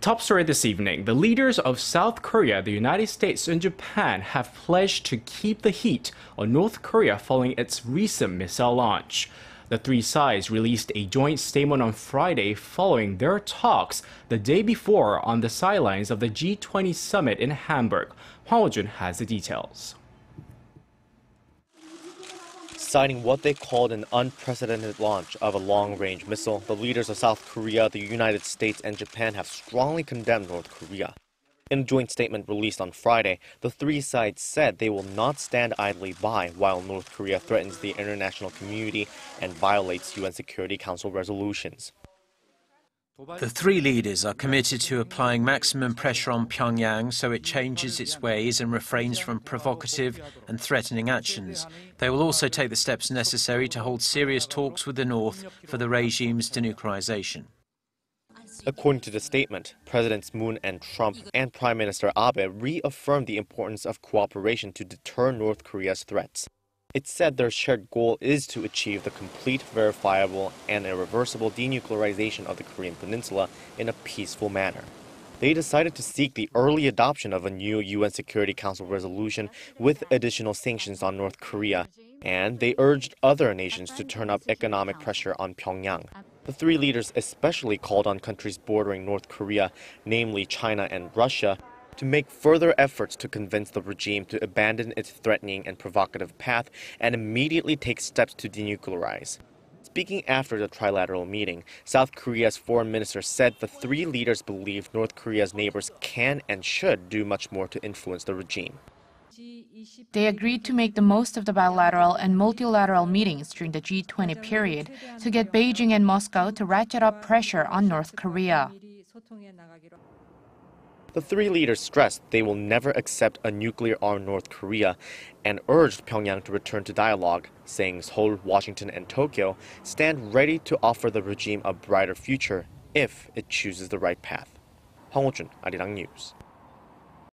Top story this evening. The leaders of South Korea, the United States, and Japan have pledged to keep the heat on North Korea following its recent missile launch. The three sides released a joint statement on Friday following their talks the day before on the sidelines of the G20 summit in Hamburg. Hwang Ho-jun has the details. Citing what they called an unprecedented launch of a long-range missile, the leaders of South Korea, the United States, and Japan have strongly condemned North Korea. In a joint statement released on Friday, the three sides said they will not stand idly by while North Korea threatens the international community and violates UN Security Council resolutions. The three leaders are committed to applying maximum pressure on Pyongyang so it changes its ways and refrains from provocative and threatening actions. They will also take the steps necessary to hold serious talks with the North for the regime's denuclearization. According to the statement, Presidents Moon and Trump and Prime Minister Abe reaffirmed the importance of cooperation to deter North Korea's threats. It said their shared goal is to achieve the complete, verifiable, and irreversible denuclearization of the Korean Peninsula in a peaceful manner. They decided to seek the early adoption of a new UN Security Council resolution with additional sanctions on North Korea, and they urged other nations to turn up economic pressure on Pyongyang. The three leaders especially called on countries bordering North Korea, namely China and Russia, to make further efforts to convince the regime to abandon its threatening and provocative path and immediately take steps to denuclearize. Speaking after the trilateral meeting, South Korea's foreign minister said the three leaders believe North Korea's neighbors can and should do much more to influence the regime. They agreed to make the most of the bilateral and multilateral meetings during the G20 period to get Beijing and Moscow to ratchet up pressure on North Korea. The three leaders stressed they will never accept a nuclear-armed North Korea and urged Pyongyang to return to dialogue, saying Seoul, Washington, and Tokyo stand ready to offer the regime a brighter future if it chooses the right path. Hwang Ho-jun, Arirang News.